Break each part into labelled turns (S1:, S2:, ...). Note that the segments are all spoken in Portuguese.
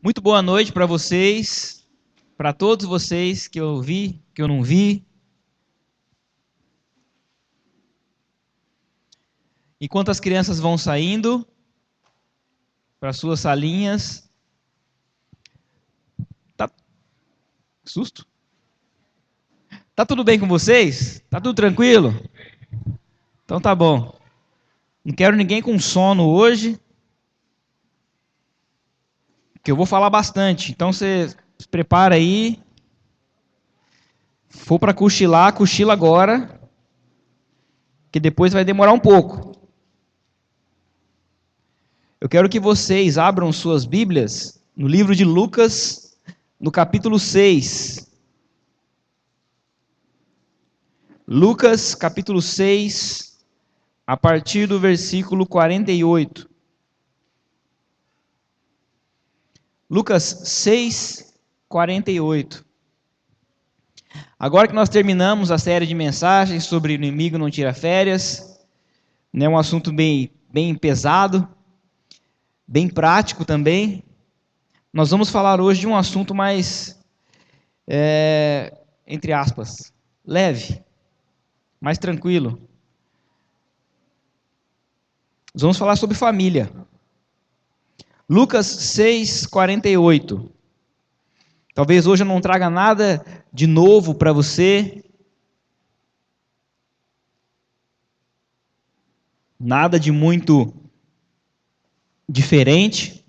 S1: Muito boa noite para vocês, para todos vocês que eu vi, que eu não vi. Enquanto as crianças vão saindo para suas salinhas. Tá susto? Tá tudo bem com vocês? Tá tudo tranquilo? Então tá bom. Não quero ninguém com sono hoje, que eu vou falar bastante. Então você se prepara aí. For para cochilar, cochila agora, que depois vai demorar um pouco. Eu quero que vocês abram suas Bíblias no livro de Lucas, no capítulo 6. Lucas, capítulo 6, a partir do versículo 48. Lucas 6, 48. Agora que nós terminamos a série de mensagens sobre o inimigo não tira férias, né, um assunto bem pesado, bem prático também, nós vamos falar hoje de um assunto mais, entre aspas, leve, mais tranquilo. Nós vamos falar sobre família. Lucas 6, 48. Talvez hoje eu não traga nada de novo para você, nada de muito diferente,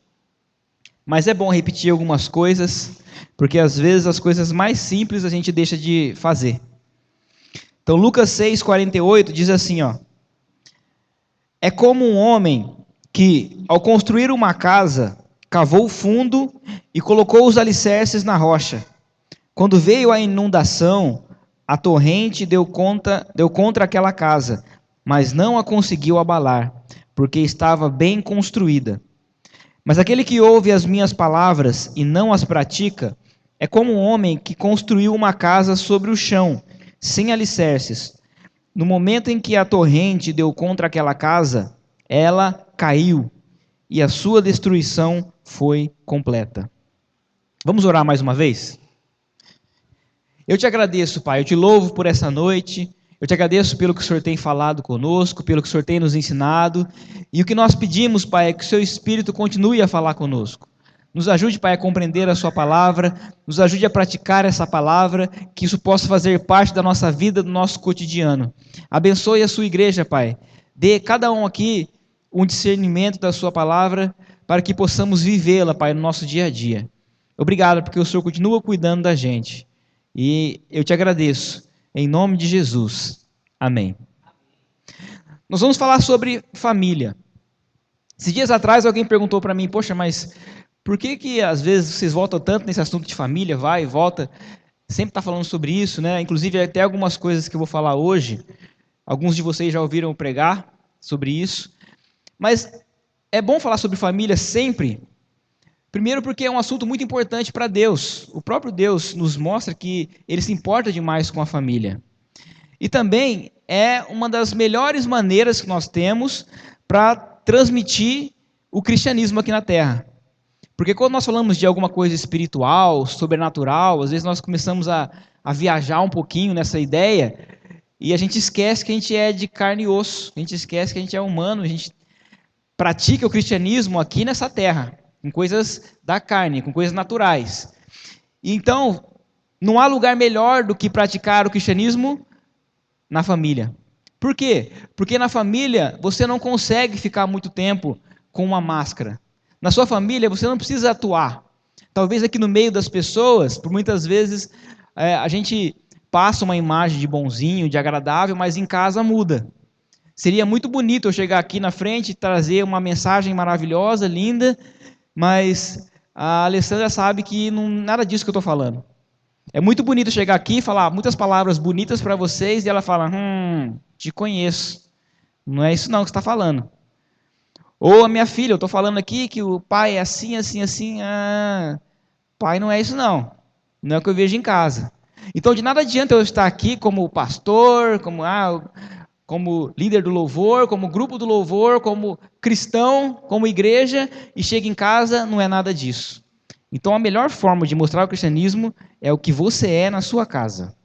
S1: mas é bom repetir algumas coisas, porque às vezes as coisas mais simples a gente deixa de fazer. Então Lucas 6, 48 diz assim, ó: é como um homem que, ao construir uma casa, cavou fundo e colocou os alicerces na rocha. Quando veio a inundação, a torrente deu contra aquela casa, mas não a conseguiu abalar, porque estava bem construída. Mas aquele que ouve as minhas palavras e não as pratica, é como um homem que construiu uma casa sobre o chão, sem alicerces. No momento em que a torrente deu contra aquela casa, ela caiu e a sua destruição foi completa. Vamos orar mais uma vez? Eu te agradeço, Pai, eu te louvo por essa noite, eu te agradeço pelo que o Senhor tem falado conosco, pelo que o Senhor tem nos ensinado, e o que nós pedimos, Pai, é que o Seu Espírito continue a falar conosco. Nos ajude, Pai, a compreender a Sua palavra, nos ajude a praticar essa palavra, que isso possa fazer parte da nossa vida, do nosso cotidiano. Abençoe a Sua igreja, Pai. Dê a cada um aqui um discernimento da Sua palavra, para que possamos vivê-la, Pai, no nosso dia a dia. Obrigado, porque o Senhor continua cuidando da gente. E eu te agradeço, em nome de Jesus. Amém. Nós vamos falar sobre família. Esses dias atrás alguém perguntou para mim, poxa, mas por que às vezes vocês voltam tanto nesse assunto de família, vai e volta, sempre está falando sobre isso, né? Inclusive até algumas coisas que eu vou falar hoje, alguns de vocês já ouviram pregar sobre isso, mas é bom falar sobre família sempre. Primeiro porque é um assunto muito importante para Deus. O próprio Deus nos mostra que Ele se importa demais com a família. E também é uma das melhores maneiras que nós temos para transmitir o cristianismo aqui na Terra. Porque quando nós falamos de alguma coisa espiritual, sobrenatural, às vezes nós começamos a viajar um pouquinho nessa ideia e a gente esquece que a gente é de carne e osso, a gente esquece que a gente é humano, a gente pratica o cristianismo aqui nessa terra, com coisas da carne, com coisas naturais. E então, não há lugar melhor do que praticar o cristianismo na família. Por quê? Porque na família você não consegue ficar muito tempo com uma máscara. Na sua família você não precisa atuar. Talvez aqui no meio das pessoas, por muitas vezes, a gente passa uma imagem de bonzinho, de agradável, mas em casa muda. Seria muito bonito eu chegar aqui na frente e trazer uma mensagem maravilhosa, linda, mas a Alessandra sabe que não nada disso que eu estou falando. É muito bonito chegar aqui e falar muitas palavras bonitas para vocês e ela fala, te conheço. Não é isso não que você está falando. Ou a minha filha, eu estou falando aqui que o pai é assim, assim, assim. Pai não é isso não. Não é o que eu vejo em casa. Então de nada adianta eu estar aqui como pastor, como líder do louvor, como grupo do louvor, como cristão, como igreja, e chega em casa, não é nada disso. Então, a melhor forma de mostrar o cristianismo é o que você é na sua casa.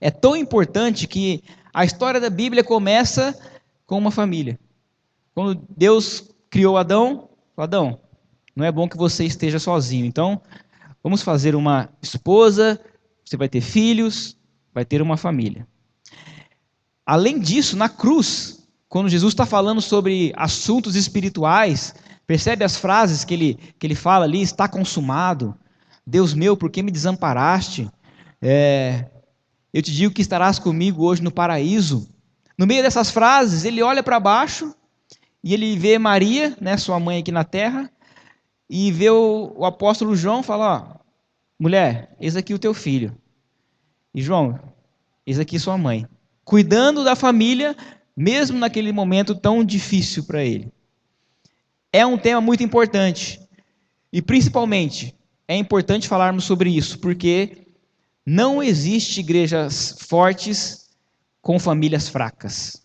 S1: É tão importante que a história da Bíblia começa com uma família. Quando Deus criou Adão, falou: Adão, não é bom que você esteja sozinho. Então, vamos fazer uma esposa, você vai ter filhos, vai ter uma família. Além disso, na cruz, quando Jesus está falando sobre assuntos espirituais, percebe as frases que ele fala ali: está consumado, Deus meu, por que me desamparaste? Eu te digo que estarás comigo hoje no paraíso. No meio dessas frases, ele olha para baixo e ele vê Maria, né, sua mãe aqui na terra, e vê o apóstolo João falar: ó, mulher, eis aqui o teu filho. E João, eis aqui sua mãe. Cuidando da família, mesmo naquele momento tão difícil para ele. É um tema muito importante. E principalmente, é importante falarmos sobre isso, porque não existe igrejas fortes com famílias fracas.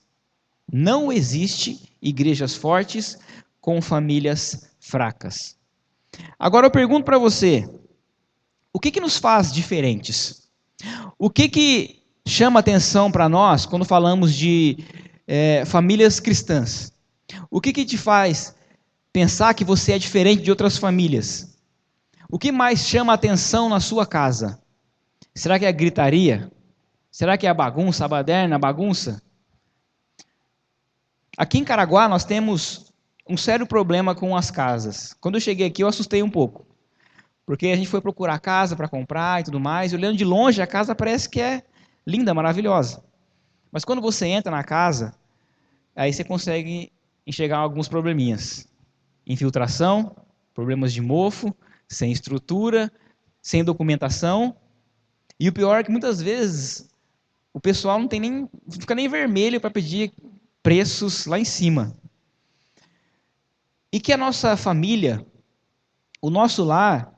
S1: Não existe igrejas fortes com famílias fracas. Agora eu pergunto para você, o que nos faz diferentes? O que chama atenção para nós quando falamos de famílias cristãs? O que te faz pensar que você é diferente de outras famílias? O que mais chama atenção na sua casa? Será que é a gritaria? Será que é a bagunça, a baderna, a bagunça? Aqui em Caraguá nós temos um sério problema com as casas. Quando eu cheguei aqui eu assustei um pouco, porque a gente foi procurar casa para comprar e tudo mais, e olhando de longe a casa parece que é linda, maravilhosa. Mas quando você entra na casa, aí você consegue enxergar alguns probleminhas. Infiltração, problemas de mofo, sem estrutura, sem documentação. E o pior é que muitas vezes o pessoal não fica nem vermelho para pedir preços lá em cima. E que a nossa família, o nosso lar,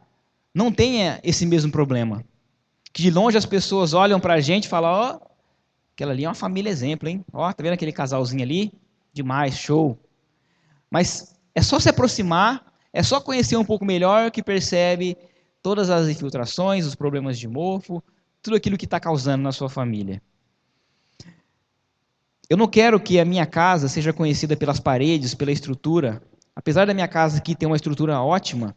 S1: não tenha esse mesmo problema. Que de longe as pessoas olham para a gente e falam: ó, aquela ali é uma família exemplo, hein? Ó, tá vendo aquele casalzinho ali? Demais, show. Mas é só se aproximar, é só conhecer um pouco melhor que percebe todas as infiltrações, os problemas de mofo, tudo aquilo que está causando na sua família. Eu não quero que a minha casa seja conhecida pelas paredes, pela estrutura. Apesar da minha casa aqui ter uma estrutura ótima,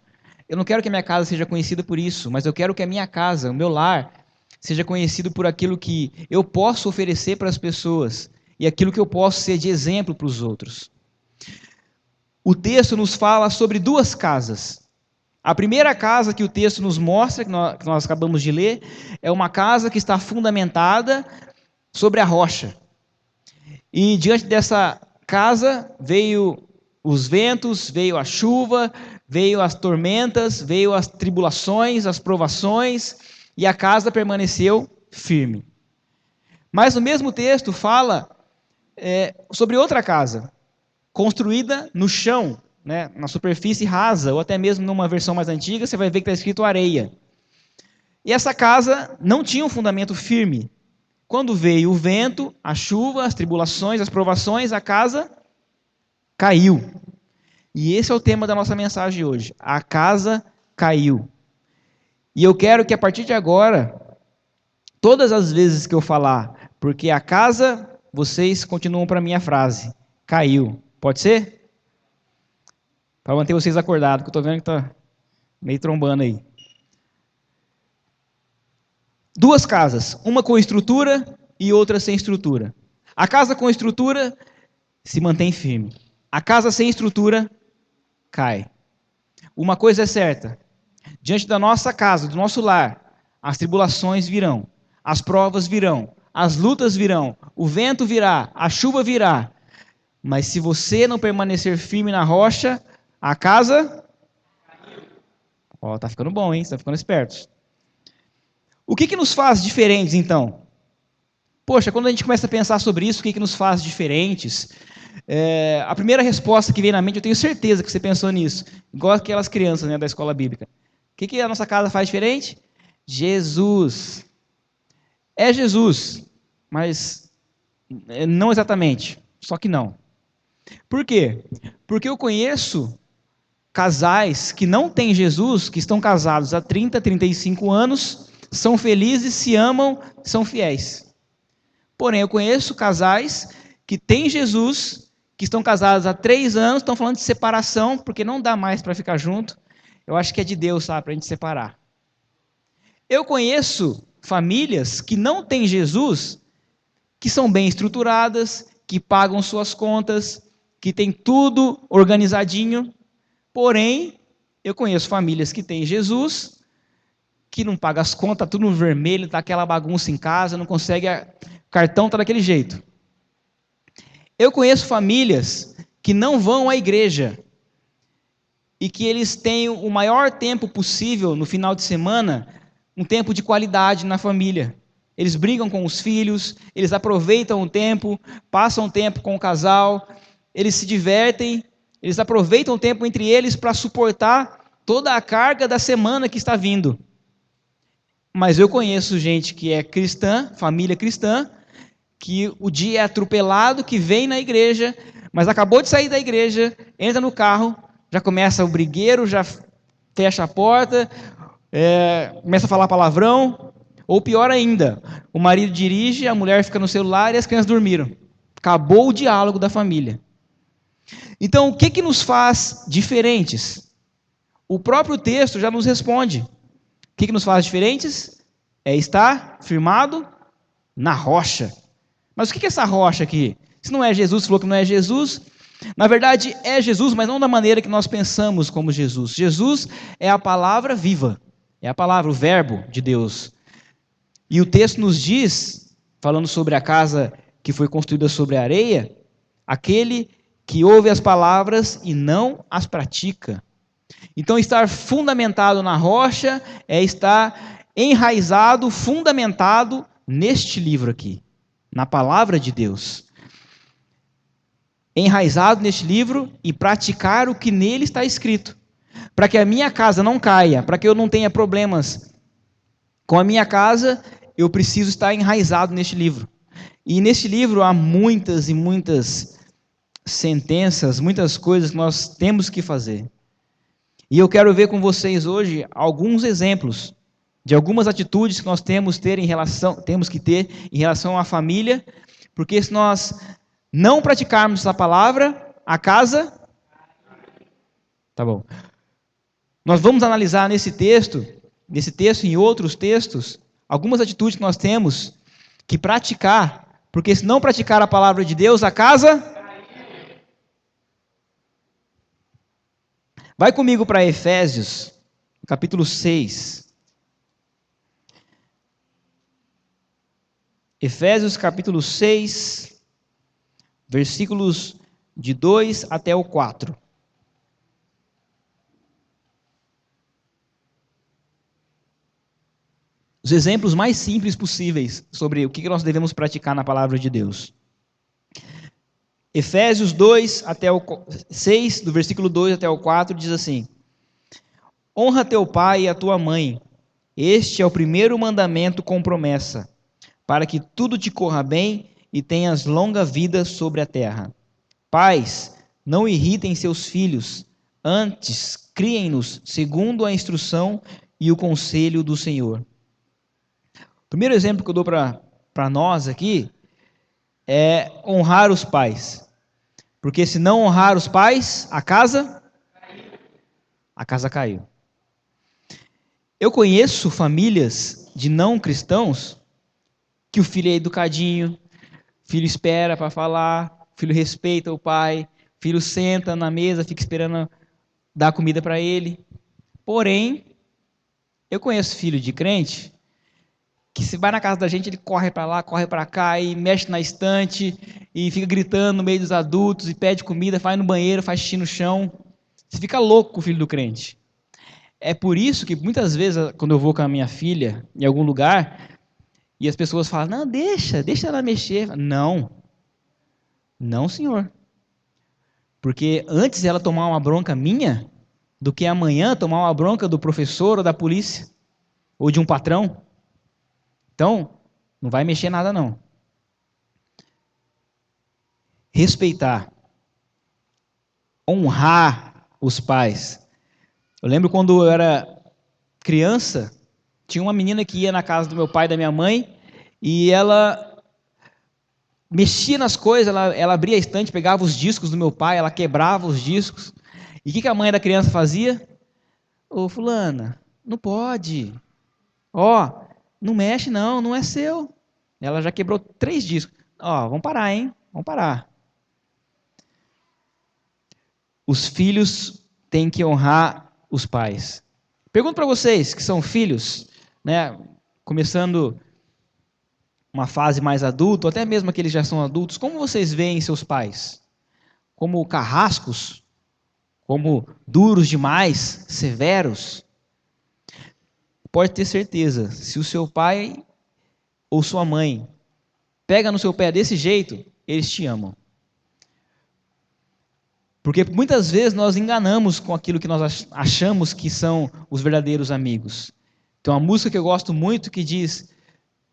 S1: eu não quero que a minha casa seja conhecida por isso, mas eu quero que a minha casa, o meu lar, seja conhecido por aquilo que eu posso oferecer para as pessoas e aquilo que eu posso ser de exemplo para os outros. O texto nos fala sobre duas casas. A primeira casa que o texto nos mostra, que nós acabamos de ler, é uma casa que está fundamentada sobre a rocha. E diante dessa casa veio os ventos, veio a chuva, veio as tormentas, veio as tribulações, as provações, e a casa permaneceu firme. Mas o mesmo texto fala sobre outra casa, construída no chão, né, na superfície rasa, ou até mesmo numa versão mais antiga, você vai ver que está escrito areia. E essa casa não tinha um fundamento firme. Quando veio o vento, a chuva, as tribulações, as provações, a casa caiu. E esse é o tema da nossa mensagem hoje. A casa caiu. E eu quero que a partir de agora, todas as vezes que eu falar, porque a casa, vocês continuam para a minha frase, caiu. Pode ser? Para manter vocês acordados, que eu estou vendo que está meio trombando aí. Duas casas, uma com estrutura e outra sem estrutura. A casa com estrutura se mantém firme. A casa sem estrutura cai. Uma coisa é certa: diante da nossa casa, do nosso lar, as tribulações virão, as provas virão, as lutas virão, o vento virá, a chuva virá. Mas se você não permanecer firme na rocha, a casa... Ó, tá ficando bom, hein? Você tá ficando espertos. O que nos faz diferentes, então? Poxa, quando a gente começa a pensar sobre isso, o que nos faz diferentes? A primeira resposta que vem na mente, eu tenho certeza que você pensou nisso, igual aquelas crianças, né, da escola bíblica. O que a nossa casa faz diferente? Jesus. É Jesus, mas não exatamente, só que não. Por quê? Porque eu conheço casais que não têm Jesus, que estão casados há 30, 35 anos, são felizes, se amam, são fiéis. Porém, eu conheço casais que têm Jesus, que estão casados há 3 anos, estão falando de separação, porque não dá mais para ficar junto. Eu acho que é de Deus, sabe, para a gente separar. Eu conheço famílias que não têm Jesus, que são bem estruturadas, que pagam suas contas, que têm tudo organizadinho. Porém, eu conheço famílias que têm Jesus, que não pagam as contas, tudo no vermelho, está aquela bagunça em casa, não consegue, cartão está daquele jeito. Eu conheço famílias que não vão à igreja e que eles têm o maior tempo possível no final de semana, um tempo de qualidade na família. Eles brigam com os filhos, eles aproveitam o tempo, passam o tempo com o casal, eles se divertem, eles aproveitam o tempo entre eles para suportar toda a carga da semana que está vindo. Mas eu conheço gente que é cristã, família cristã, que o dia é atropelado, que vem na igreja, mas acabou de sair da igreja, entra no carro, já começa o brigueiro, já fecha a porta, começa a falar palavrão, ou pior ainda, o marido dirige, a mulher fica no celular e as crianças dormiram. Acabou o diálogo da família. Então, o que nos faz diferentes? O próprio texto já nos responde. O que nos faz diferentes? É estar firmado na rocha. Mas o que é essa rocha aqui? Se não é Jesus, falou que não é Jesus. Na verdade, é Jesus, mas não da maneira que nós pensamos como Jesus. Jesus é a palavra viva, é a palavra, o verbo de Deus. E o texto nos diz, falando sobre a casa que foi construída sobre a areia, aquele que ouve as palavras e não as pratica. Então, estar fundamentado na rocha é estar enraizado, fundamentado neste livro aqui, na palavra de Deus. Enraizado neste livro e praticar o que nele está escrito. Para que a minha casa não caia, para que eu não tenha problemas com a minha casa, eu preciso estar enraizado neste livro. E neste livro há muitas e muitas sentenças, muitas coisas que nós temos que fazer. E eu quero ver com vocês hoje alguns exemplos de algumas atitudes que nós temos que ter em relação à família, porque se nós não praticarmos essa palavra, a casa... Tá bom. Nós vamos analisar nesse texto e em outros textos, algumas atitudes que nós temos que praticar, porque se não praticar a palavra de Deus, a casa... Vai comigo para Efésios, capítulo 6. Efésios, capítulo 6, versículos de 2 até o 4. Os exemplos mais simples possíveis sobre o que nós devemos praticar na palavra de Deus. Efésios 2 até o 6, do versículo 2 até o 4, diz assim: Honra teu pai e a tua mãe, este é o primeiro mandamento com promessa, para que tudo te corra bem e tenhas longa vida sobre a terra. Pais, não irritem seus filhos, antes criem-nos segundo a instrução e o conselho do Senhor. O primeiro exemplo que eu dou para nós aqui é honrar os pais. Porque se não honrar os pais, a casa caiu. Eu conheço famílias de não cristãos que o filho é educadinho, o filho espera para falar, o filho respeita o pai, o filho senta na mesa, fica esperando dar comida para ele. Porém, eu conheço filho de crente que se vai na casa da gente, ele corre para lá, corre para cá, e mexe na estante, e fica gritando no meio dos adultos, e pede comida, vai no banheiro, faz xixi no chão. Você fica louco com o filho do crente. É por isso que muitas vezes, quando eu vou com a minha filha em algum lugar, e as pessoas falam, não, deixa ela mexer. Não, senhor. Porque antes ela tomar uma bronca minha, do que amanhã tomar uma bronca do professor ou da polícia, ou de um patrão. Então, não vai mexer nada não. Respeitar, honrar os pais. Eu lembro quando eu era criança, tinha uma menina que ia na casa do meu pai e da minha mãe, e ela mexia nas coisas, ela abria a estante, pegava os discos do meu pai, ela quebrava os discos. E o que a mãe da criança fazia? Ô, fulana, não pode. Ó, não mexe não, não é seu. Ela já quebrou 3 discos. Ó, vamos parar, hein? Vamos parar. Os filhos têm que honrar os pais. Pergunto para vocês que são filhos, né, começando uma fase mais adulta, ou até mesmo aqueles que já são adultos, como vocês veem seus pais? Como carrascos? Como duros demais? Severos? Pode ter certeza, se o seu pai ou sua mãe pega no seu pé desse jeito, eles te amam. Porque muitas vezes nós enganamos com aquilo que nós achamos que são os verdadeiros amigos. Tem uma música que eu gosto muito que diz: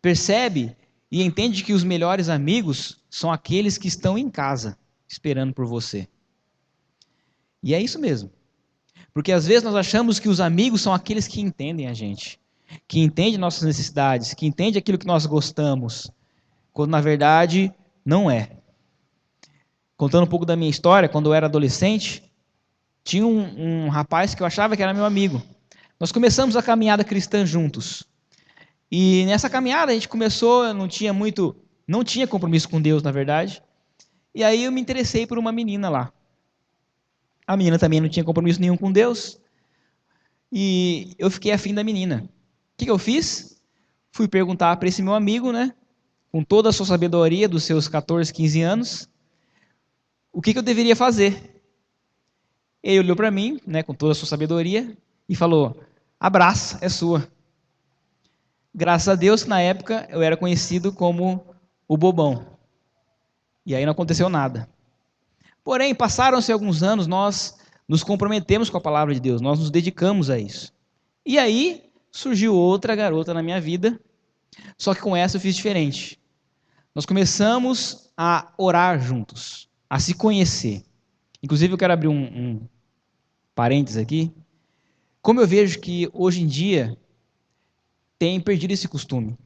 S1: percebe e entende que os melhores amigos são aqueles que estão em casa, esperando por você. E é isso mesmo. Porque às vezes nós achamos que os amigos são aqueles que entendem a gente, que entendem nossas necessidades, que entendem aquilo que nós gostamos, quando na verdade não é. Contando um pouco da minha história, quando eu era adolescente, tinha um rapaz que eu achava que era meu amigo. Nós começamos a caminhada cristã juntos. E nessa caminhada a gente começou, eu não tinha compromisso com Deus, na verdade. E aí eu me interessei por uma menina lá. A menina também não tinha compromisso nenhum com Deus. E eu fiquei afim da menina. O que eu fiz? Fui perguntar para esse meu amigo, né, com toda a sua sabedoria dos seus 14, 15 anos, o que eu deveria fazer. Ele olhou para mim, né, com toda a sua sabedoria, e falou: abraça, é sua. Graças a Deus que na época eu era conhecido como o bobão. E aí não aconteceu nada. Porém, passaram-se alguns anos, nós nos comprometemos com a palavra de Deus, nós nos dedicamos a isso. E aí surgiu outra garota na minha vida, só que com essa eu fiz diferente. Nós começamos a orar juntos, a se conhecer. Inclusive eu quero abrir um parênteses aqui. Como eu vejo que hoje em dia tem perdido esse costume.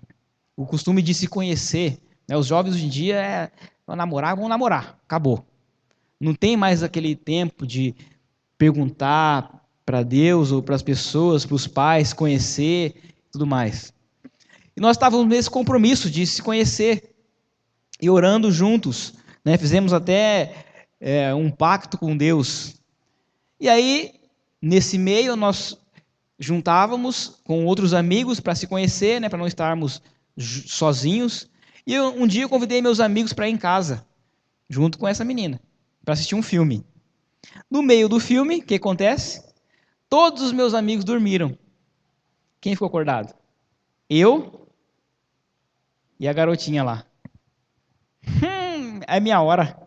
S1: O costume de se conhecer. Né? Os jovens hoje em dia vão namorar, acabou. Não tem mais aquele tempo de perguntar para Deus ou para as pessoas, para os pais, conhecer e tudo mais. E nós estávamos nesse compromisso de se conhecer e orando juntos. Né? Fizemos até um pacto com Deus. E aí, nesse meio, nós juntávamos com outros amigos para se conhecer, né? Para não estarmos sozinhos. E um dia eu convidei meus amigos para ir em casa, junto com essa menina, para assistir um filme. No meio do filme, o que acontece? Todos os meus amigos dormiram. Quem ficou acordado? Eu e a garotinha lá. É minha hora.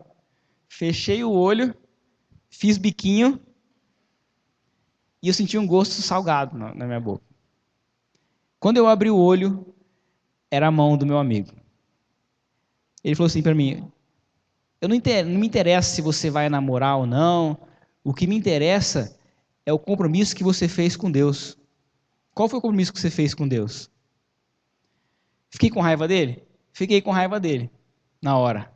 S1: Fechei o olho, fiz biquinho e eu senti um gosto salgado na minha boca. Quando eu abri o olho, era a mão do meu amigo. Ele falou assim para mim: não me interessa se você vai namorar ou não, o que me interessa é o compromisso que você fez com Deus. Qual foi o compromisso que você fez com Deus? Fiquei com raiva dele? Fiquei com raiva dele, na hora.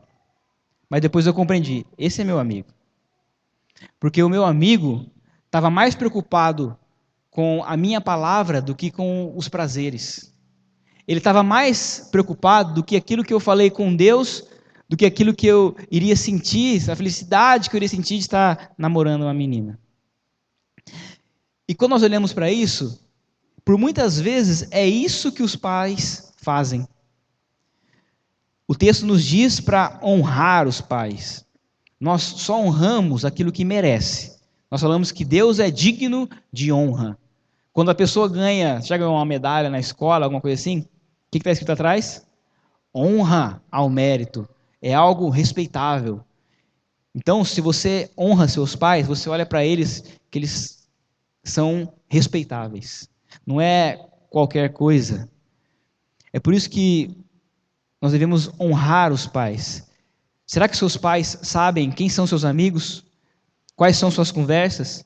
S1: Mas depois eu compreendi, esse é meu amigo. Porque o meu amigo estava mais preocupado com a minha palavra do que com os prazeres. Ele estava mais preocupado do que aquilo que eu falei com Deus, do que aquilo que eu iria sentir, a felicidade que eu iria sentir de estar namorando uma menina. E quando nós olhamos para isso, por muitas vezes é isso que os pais fazem. O texto nos diz para honrar os pais. Nós só honramos aquilo que merece. Nós falamos que Deus é digno de honra. Quando a pessoa ganha, já ganhou uma medalha na escola, alguma coisa assim, o que está escrito atrás? Honra ao mérito. É algo respeitável. Então, se você honra seus pais, você olha para eles que eles são respeitáveis. Não é qualquer coisa. É por isso que nós devemos honrar os pais. Será que seus pais sabem quem são seus amigos? Quais são suas conversas?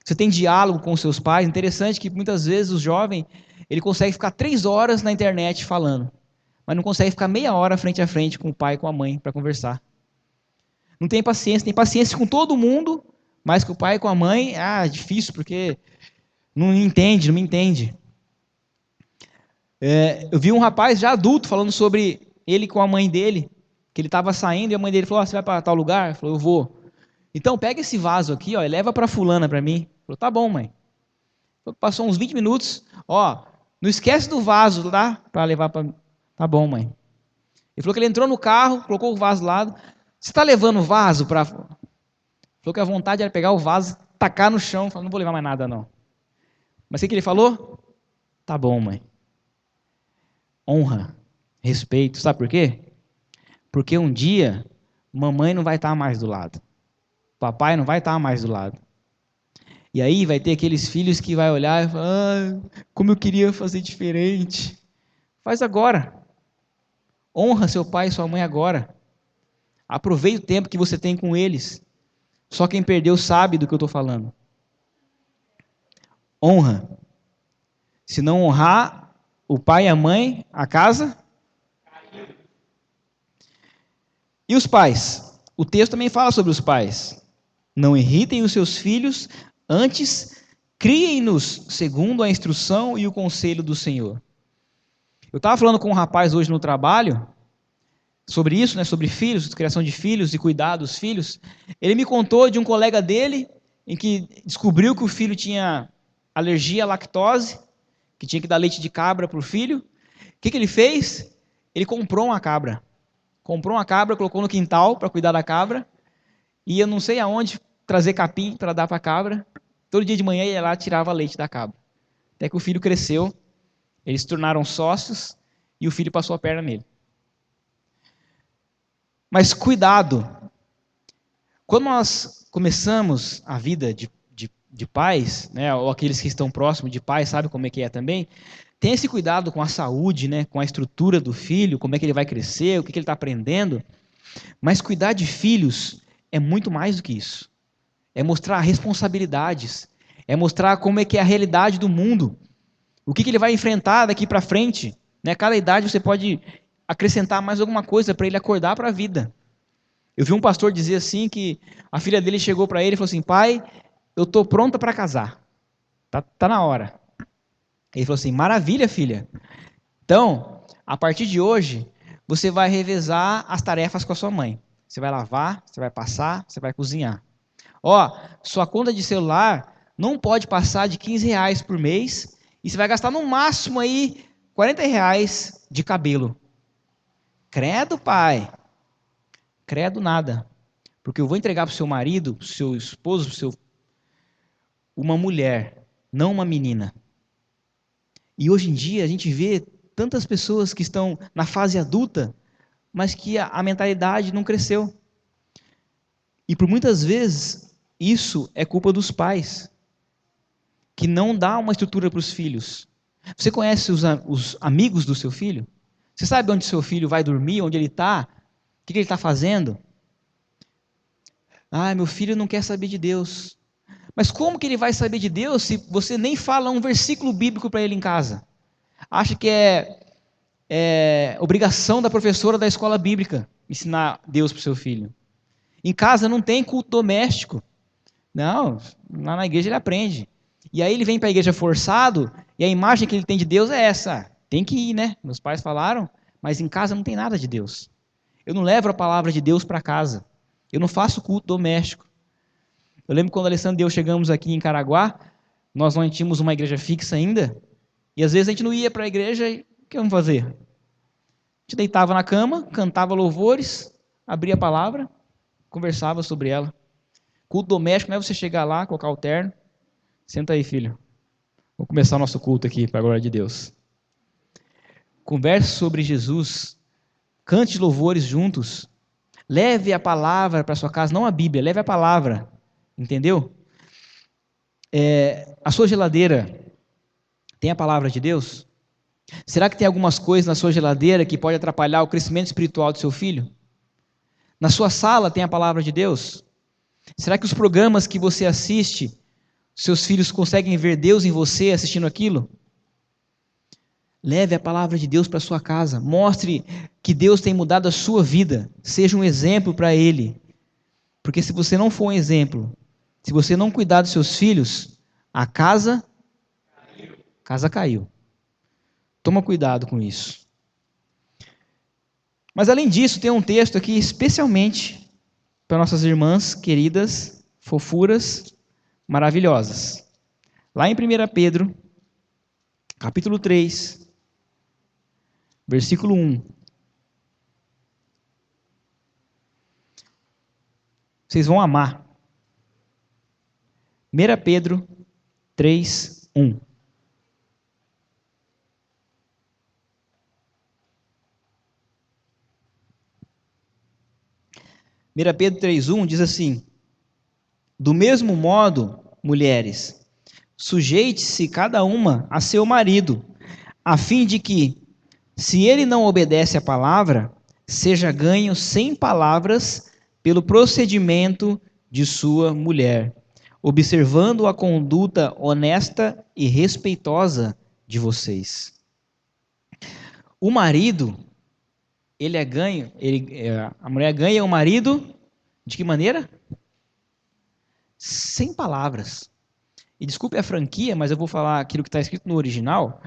S1: Você tem diálogo com seus pais? Interessante que muitas vezes o jovem, ele consegue ficar 3 horas na internet falando, mas não consegue ficar meia hora frente a frente com o pai e com a mãe para conversar. Não tem paciência com todo mundo, mas com o pai e com a mãe, é difícil, porque não me entende. Eu vi um rapaz já adulto falando sobre ele com a mãe dele, que ele estava saindo e a mãe dele falou, você vai para tal lugar? Ele falou, eu vou. Então pega esse vaso aqui, ó, e leva para fulana para mim. Ele falou, tá bom, mãe. Passou uns 20 minutos, ó, não esquece do vaso, tá? Para levar para... Tá bom, mãe. Ele falou que ele entrou no carro, colocou o vaso do lado. Você está levando o vaso para... Falou que a vontade era pegar o vaso, tacar no chão, falou, não vou levar mais nada não. Mas o que ele falou? Tá bom, mãe. Honra, respeito, sabe por quê? Porque um dia, mamãe não vai estar mais do lado. Papai não vai estar mais do lado. E aí vai ter aqueles filhos que vai olhar e falar, como eu queria fazer diferente. Faz agora. Honra seu pai e sua mãe agora. Aproveite o tempo que você tem com eles. Só quem perdeu sabe do que eu estou falando. Honra. Se não honrar o pai e a mãe, a casa. E os pais? O texto também fala sobre os pais. Não irritem os seus filhos, antes criem-nos segundo a instrução e o conselho do Senhor. Eu estava falando com um rapaz hoje no trabalho sobre isso, né, sobre filhos, criação de filhos e cuidar dos filhos. Ele me contou de um colega dele em que descobriu que o filho tinha alergia à lactose, que tinha que dar leite de cabra para o filho. O que ele fez? Ele comprou uma cabra. Comprou uma cabra, colocou no quintal para cuidar da cabra, e eu não sei aonde trazer capim para dar para a cabra. Todo dia de manhã ia lá e tirava leite da cabra. Até que o filho cresceu, eles se tornaram sócios e o filho passou a perna nele. Mas cuidado, quando nós começamos a vida de pais, né, ou aqueles que estão próximos de pais, sabe como é que é também, tem esse cuidado com a saúde, né, com a estrutura do filho, como é que ele vai crescer, o que ele está aprendendo. Mas cuidar de filhos é muito mais do que isso. É mostrar responsabilidades, é mostrar como é que é a realidade do mundo, o que ele vai enfrentar daqui para frente. Né? Cada idade você pode acrescentar mais alguma coisa para ele acordar para a vida. Eu vi um pastor dizer assim que a filha dele chegou para ele e falou assim, pai, eu estou pronta para casar, tá na hora. Ele falou assim, maravilha, filha. Então, a partir de hoje, você vai revezar as tarefas com a sua mãe. Você vai lavar, você vai passar, você vai cozinhar. Ó, sua conta de celular não pode passar de R$15 por mês e você vai gastar no máximo aí R$40 de cabelo. Credo, pai. Credo nada. Porque eu vou entregar para o seu marido, para o seu esposo, uma mulher, não uma menina. E hoje em dia a gente vê tantas pessoas que estão na fase adulta, mas que a mentalidade não cresceu. E por muitas vezes isso é culpa dos pais, que não dá uma estrutura para os filhos. Você conhece os amigos do seu filho? Você sabe onde seu filho vai dormir, onde ele está? O que ele está fazendo? Meu filho não quer saber de Deus. Mas como que ele vai saber de Deus se você nem fala um versículo bíblico para ele em casa? Acha que é obrigação da professora da escola bíblica ensinar Deus para o seu filho. Em casa não tem culto doméstico. Não, lá na igreja ele aprende. E aí ele vem para a igreja forçado, e a imagem que ele tem de Deus é essa. Tem que ir, né? Meus pais falaram, mas em casa não tem nada de Deus. Eu não levo a palavra de Deus para casa. Eu não faço culto doméstico. Eu lembro quando o Alessandro e eu chegamos aqui em Caraguá, nós não tínhamos uma igreja fixa ainda, e às vezes a gente não ia para a igreja, e o que vamos fazer? A gente deitava na cama, cantava louvores, abria a palavra, conversava sobre ela. Culto doméstico não é você chegar lá, colocar o terno, senta aí, filho. Vamos começar o nosso culto aqui, para a glória de Deus. Converse sobre Jesus, cante louvores juntos, leve a palavra para sua casa, não a Bíblia, leve a palavra, entendeu? A sua geladeira tem a palavra de Deus? Será que tem algumas coisas na sua geladeira que pode atrapalhar o crescimento espiritual do seu filho? Na sua sala tem a palavra de Deus? Será que os programas que você assiste Seus filhos conseguem ver Deus em você assistindo aquilo? Leve a palavra de Deus para sua casa. Mostre que Deus tem mudado a sua vida. Seja um exemplo para ele. Porque se você não for um exemplo, se você não cuidar dos seus filhos, a casa caiu. Toma cuidado com isso. Mas além disso, tem um texto aqui especialmente para nossas irmãs queridas, fofuras, maravilhosas. Lá em 1 Pedro, capítulo 3, versículo 1. Vocês vão amar. 1 Pedro 3, 1. Pedro 3,1 diz assim: do mesmo modo, mulheres, sujeite-se cada uma a seu marido, a fim de que, se ele não obedece à palavra, seja ganho sem palavras pelo procedimento de sua mulher, observando a conduta honesta e respeitosa de vocês. O marido, ele é ganho, a mulher ganha o marido de que maneira? Sem palavras. E desculpe a franquia, mas eu vou falar aquilo que está escrito no original.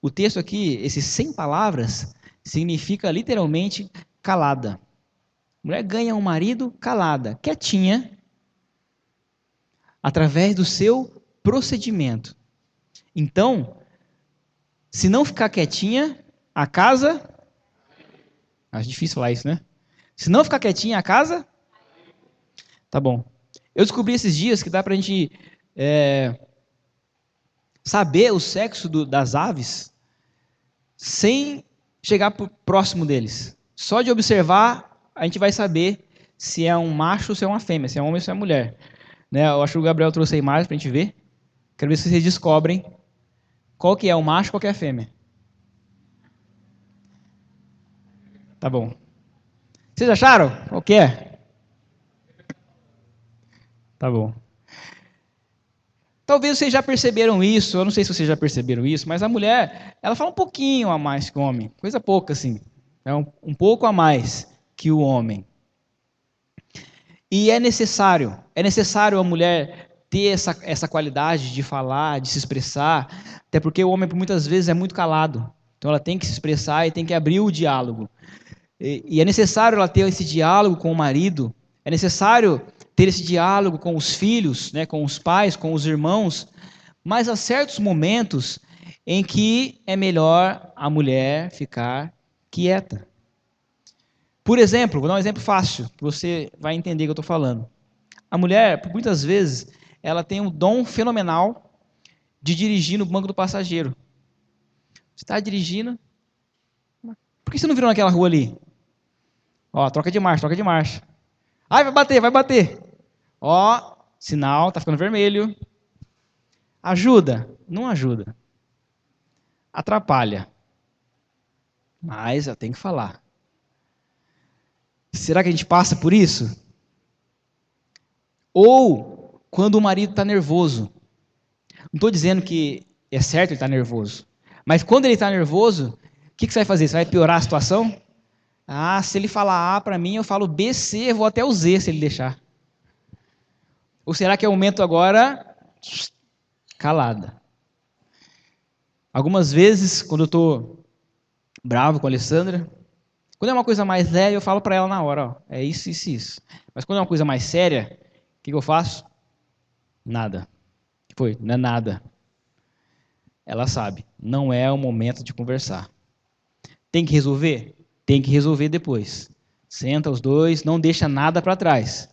S1: O texto aqui, esse sem palavras, significa literalmente calada. A mulher ganha um marido calada, quietinha, através do seu procedimento. Então, se não ficar quietinha, a casa... Acho difícil falar isso, né? Se não ficar quietinha, a casa... Tá bom. Eu descobri esses dias que dá pra gente saber o sexo das aves sem chegar próximo deles. Só de observar, a gente vai saber se é um macho ou se é uma fêmea, se é um homem ou se é mulher. Né? Eu acho que o Gabriel trouxe a imagem pra gente ver. Quero ver se vocês descobrem qual que é o macho e qual que é a fêmea. Tá bom. Vocês acharam? Qual que é? Tá bom. Talvez vocês já perceberam isso, eu não sei se vocês já perceberam isso, mas a mulher, ela fala um pouquinho a mais que o homem, coisa pouca assim, é um pouco a mais que o homem. E é necessário a mulher ter essa qualidade de falar, de se expressar, até porque o homem muitas vezes é muito calado, então ela tem que se expressar e tem que abrir o diálogo. E é necessário ela ter esse diálogo com o marido, é necessário ter esse diálogo com os filhos, né, com os pais, com os irmãos, mas há certos momentos em que é melhor a mulher ficar quieta. Por exemplo, vou dar um exemplo fácil, que você vai entender o que eu estou falando. A mulher, muitas vezes, ela tem um dom fenomenal de dirigir no banco do passageiro. Você está dirigindo, por que você não virou naquela rua ali? Ó, troca de marcha, troca de marcha. Ai, vai bater, vai bater. Ó, sinal, tá ficando vermelho. Ajuda? Não ajuda. Atrapalha. Mas eu tenho que falar. Será que a gente passa por isso? Ou quando o marido está nervoso. Não estou dizendo que é certo ele estar nervoso. Mas quando ele está nervoso, o que você vai fazer? Você vai piorar a situação? Ah, se ele falar A para mim, eu falo B, C, eu vou até o Z se ele deixar. Ou será que é o momento agora calada? Algumas vezes, quando eu estou bravo com a Alessandra, quando é uma coisa mais leve, eu falo para ela na hora, ó, é isso, isso, isso. Mas quando é uma coisa mais séria, o que eu faço? Nada. Foi, não é nada. Ela sabe, não é o momento de conversar. Tem que resolver? Tem que resolver depois. Senta os dois, não deixa nada para trás.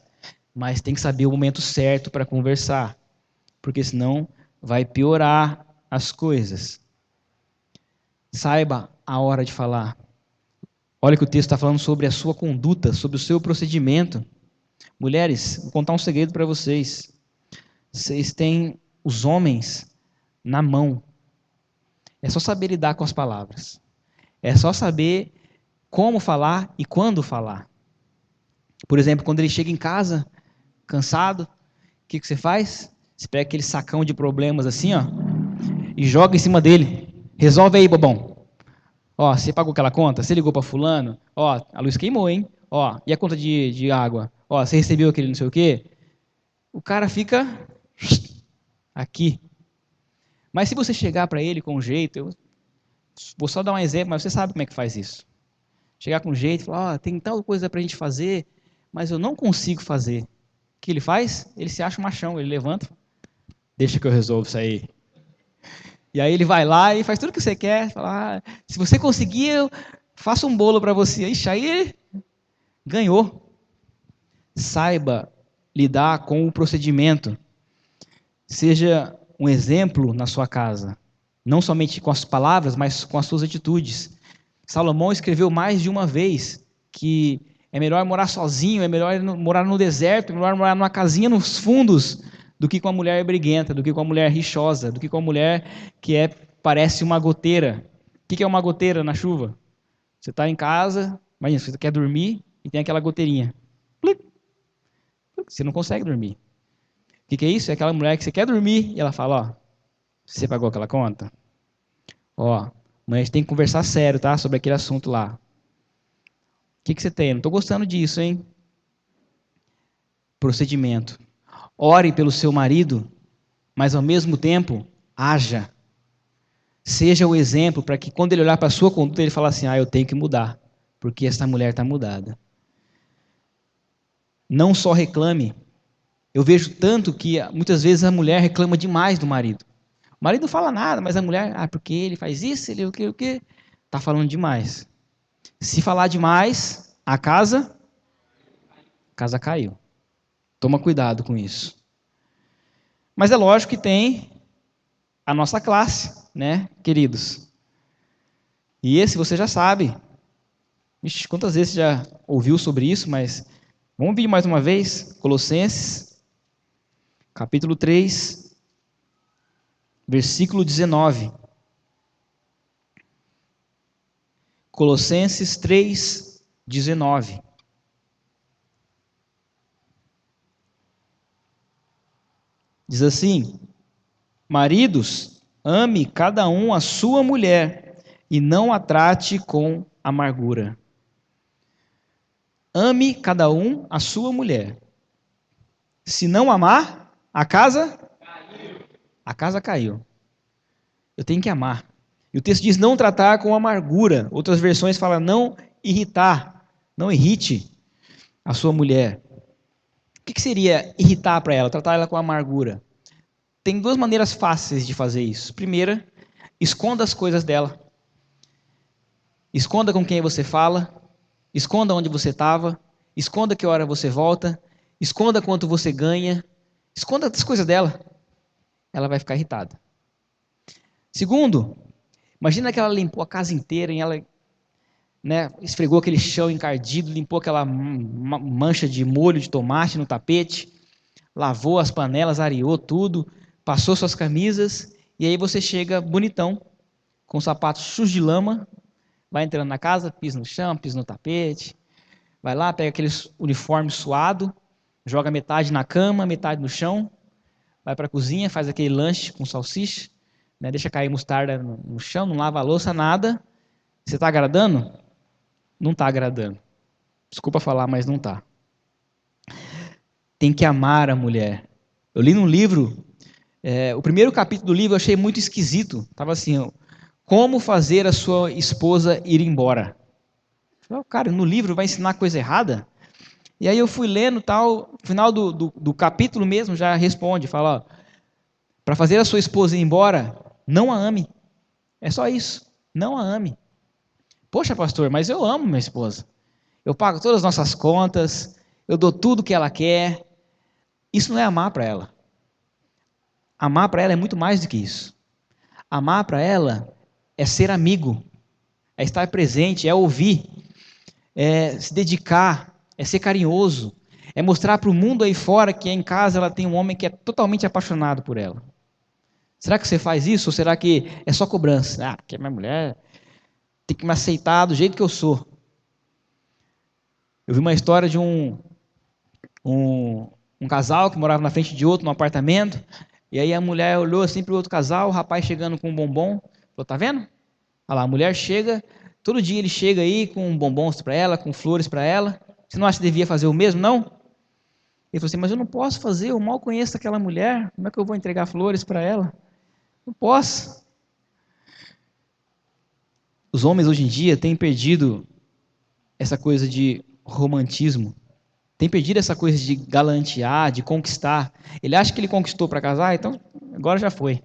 S1: Mas tem que saber o momento certo para conversar. Porque senão vai piorar as coisas. Saiba a hora de falar. Olha que o texto está falando sobre a sua conduta, sobre o seu procedimento. Mulheres, vou contar um segredo para vocês. Vocês têm os homens na mão. É só saber lidar com as palavras. É só saber como falar e quando falar. Por exemplo, quando ele chega em casa, cansado, o que você faz? Você pega aquele sacão de problemas assim, ó, e joga em cima dele. Resolve aí, bobão. Ó, você pagou aquela conta? Você ligou para fulano? Ó, a luz queimou, hein? Ó, e a conta de água? Ó, você recebeu aquele não sei o quê? O cara fica aqui. Mas se você chegar para ele com um jeito, eu vou só dar um exemplo, mas você sabe como é que faz isso. Chegar com um jeito e falar, ó, tem tal coisa para a gente fazer, mas eu não consigo fazer. O que ele faz? Ele se acha um machão, ele levanta, deixa que eu resolvo isso aí. E aí ele vai lá e faz tudo o que você quer, fala, ah, se você conseguir, eu faço um bolo para você. Ixi, aí ganhou. Saiba lidar com o procedimento. Seja um exemplo na sua casa. Não somente com as palavras, mas com as suas atitudes. Salomão escreveu mais de uma vez que é melhor morar sozinho, é melhor morar no deserto, é melhor morar numa casinha nos fundos do que com uma mulher briguenta, do que com uma mulher rixosa, do que com uma mulher que parece uma goteira. O que é uma goteira na chuva? Você está em casa, imagina, você quer dormir e tem aquela goteirinha. Você não consegue dormir. O que é isso? É aquela mulher que você quer dormir e ela fala, ó, você pagou aquela conta? Ó, amanhã a gente tem que conversar sério, tá? Sobre aquele assunto lá. O que você tem? Não estou gostando disso, hein? Procedimento. Ore pelo seu marido, mas ao mesmo tempo, haja. Seja o exemplo para que quando ele olhar para a sua conduta, ele fale assim, eu tenho que mudar, porque essa mulher está mudada. Não só reclame. Eu vejo tanto que muitas vezes a mulher reclama demais do marido. O marido não fala nada, mas a mulher, porque ele faz isso, ele o quê? Está falando demais. Se falar demais, a casa caiu. Toma cuidado com isso. Mas é lógico que tem a nossa classe, né, queridos? E esse você já sabe. Ixi, quantas vezes você já ouviu sobre isso, mas vamos vir mais uma vez. Colossenses, capítulo 3, versículo 19. Colossenses 3, 19. Diz assim: maridos, ame cada um a sua mulher e não a trate com amargura. Ame cada um a sua mulher. Se não amar, a casa caiu. A casa caiu. Eu tenho que amar. E o texto diz não tratar com amargura. Outras versões falam não irritar. Não irrite a sua mulher. O que seria irritar para ela? Tratar ela com amargura. Tem duas maneiras fáceis de fazer isso. Primeira, esconda as coisas dela. Esconda com quem você fala. Esconda onde você estava. Esconda que hora você volta. Esconda quanto você ganha. Esconda as coisas dela. Ela vai ficar irritada. Segundo, imagina que ela limpou a casa inteira e ela, né, esfregou aquele chão encardido, limpou aquela mancha de molho de tomate no tapete, lavou as panelas, areou tudo, passou suas camisas, e aí você chega bonitão, com os sapatos sujos de lama, vai entrando na casa, pisa no chão, pisa no tapete, vai lá, pega aquele uniforme suado, joga metade na cama, metade no chão, vai para a cozinha, faz aquele lanche com salsicha, né, deixa cair mostarda no chão, não lava a louça, nada. Você está agradando? Não está agradando. Desculpa falar, mas não está. Tem que amar a mulher. Eu li num livro, o primeiro capítulo do livro eu achei muito esquisito. Estava assim, como fazer a sua esposa ir embora. Eu, cara, no livro vai ensinar coisa errada? E aí eu fui lendo tal, no final do capítulo mesmo já responde, fala, para fazer a sua esposa ir embora, não a ame. É só isso. Não a ame. Poxa, pastor, mas eu amo minha esposa. Eu pago todas as nossas contas, eu dou tudo que ela quer. Isso não é amar para ela. Amar para ela é muito mais do que isso. Amar para ela é ser amigo, é estar presente, é ouvir, é se dedicar, é ser carinhoso, é mostrar para o mundo aí fora que em casa ela tem um homem que é totalmente apaixonado por ela. Será que você faz isso ou será que é só cobrança? Porque minha mulher tem que me aceitar do jeito que eu sou. Eu vi uma história de um casal que morava na frente de outro, num apartamento. E aí a mulher olhou assim para o outro casal, o rapaz chegando com um bombom. Falou, tá vendo? Olha lá, a mulher chega, todo dia ele chega aí com bombons para ela, com flores para ela. Você não acha que devia fazer o mesmo, não? Ele falou assim, mas eu não posso fazer, eu mal conheço aquela mulher, como é que eu vou entregar flores para ela? Não posso. Os homens hoje em dia têm perdido essa coisa de romantismo, têm perdido essa coisa de galantear, de conquistar. Ele acha que ele conquistou para casar, então agora já foi.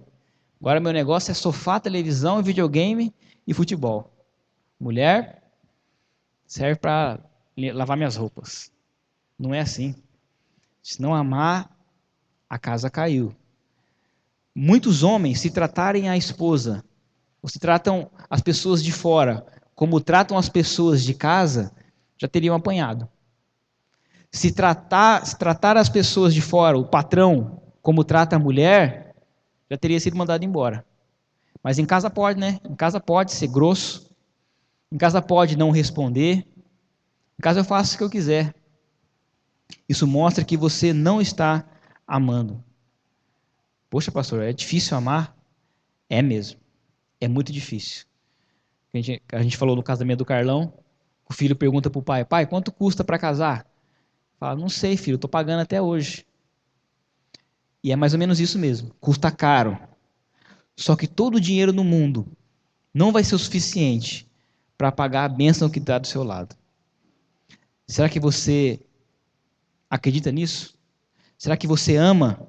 S1: Agora meu negócio é sofá, televisão, videogame e futebol. Mulher serve para lavar minhas roupas. Não é assim. Se não amar, a casa caiu. Muitos homens, se tratarem a esposa, ou se tratam as pessoas de fora, como tratam as pessoas de casa, já teriam apanhado. Se tratar as pessoas de fora, o patrão, como trata a mulher, já teria sido mandado embora. Mas em casa pode, né? Em casa pode ser grosso, em casa pode não responder, em casa eu faço o que eu quiser. Isso mostra que você não está amando. Poxa, pastor, é difícil amar? É mesmo. É muito difícil. A gente falou no casamento do Carlão, o filho pergunta para o pai, pai, quanto custa para casar? Fala, não sei, filho, estou pagando até hoje. E é mais ou menos isso mesmo, custa caro. Só que todo o dinheiro no mundo não vai ser o suficiente para pagar a bênção que está do seu lado. Será que você acredita nisso? Será que você ama?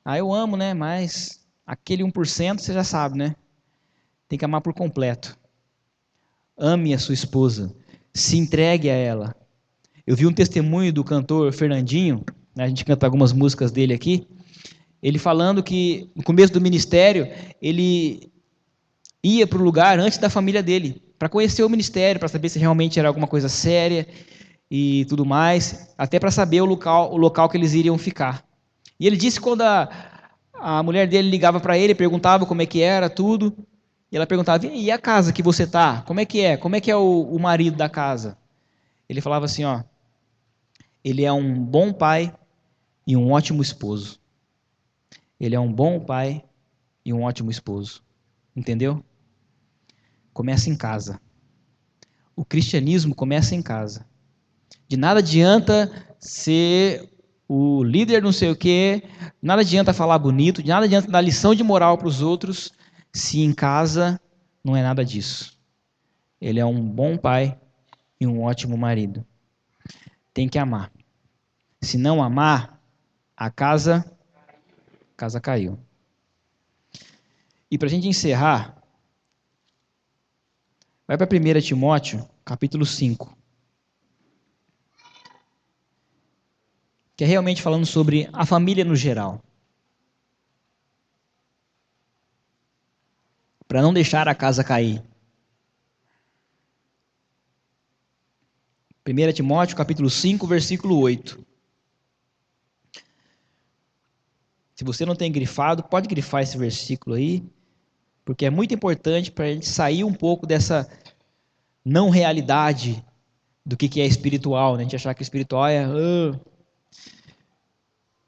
S1: Ah, eu amo, né? Mas aquele 1% você já sabe, né? Tem que amar por completo. Ame a sua esposa. Se entregue a ela. Eu vi um testemunho do cantor Fernandinho, né, a gente canta algumas músicas dele aqui, ele falando que no começo do ministério, ele ia para o lugar antes da família dele, para conhecer o ministério, para saber se realmente era alguma coisa séria e tudo mais, até para saber o local que eles iriam ficar. E ele disse que quando a mulher dele ligava para ele, perguntava como é que era, tudo, e ela perguntava, e a casa que você tá? Como é que é? Como é que é o marido da casa? Ele falava assim, ó, ele é um bom pai e um ótimo esposo. Ele é um bom pai e um ótimo esposo. Entendeu? Começa em casa. O cristianismo começa em casa. De nada adianta ser o líder não sei o quê, nada adianta falar bonito, de nada adianta dar lição de moral para os outros, se em casa não é nada disso. Ele é um bom pai e um ótimo marido. Tem que amar. Se não amar, a casa caiu. E para a gente encerrar, vai para 1 Timóteo, capítulo 5. Que é realmente falando sobre a família no geral. Para não deixar a casa cair. 1 Timóteo, capítulo 5, versículo 8. Se você não tem grifado, pode grifar esse versículo aí, porque é muito importante para a gente sair um pouco dessa não realidade do que é espiritual, né? A gente achar que espiritual é...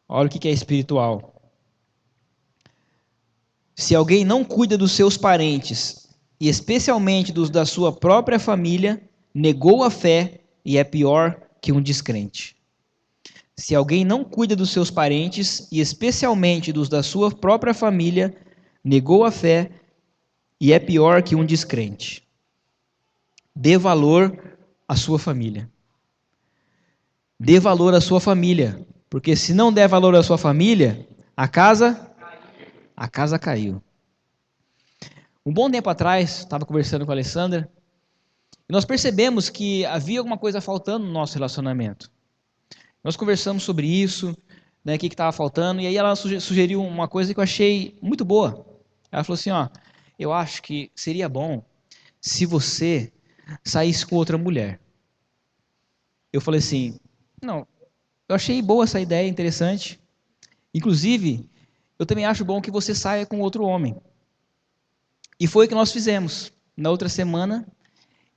S1: Olha o que é espiritual. Se alguém não cuida dos seus parentes, e especialmente dos da sua própria família, negou a fé e é pior que um descrente. Se alguém não cuida dos seus parentes, e especialmente dos da sua própria família, negou a fé e é pior que um descrente. Dê valor à sua família. Dê valor à sua família, porque se não der valor à sua família, a casa caiu. Um bom tempo atrás, estava conversando com a Alessandra, e nós percebemos que havia alguma coisa faltando no nosso relacionamento. Nós conversamos sobre isso, né, o que estava faltando, e aí ela sugeriu uma coisa que eu achei muito boa. Ela falou assim, ó, eu acho que seria bom se você saísse com outra mulher. Eu falei assim, não, eu achei boa essa ideia, interessante. Inclusive, eu também acho bom que você saia com outro homem. E foi o que nós fizemos. Na outra semana,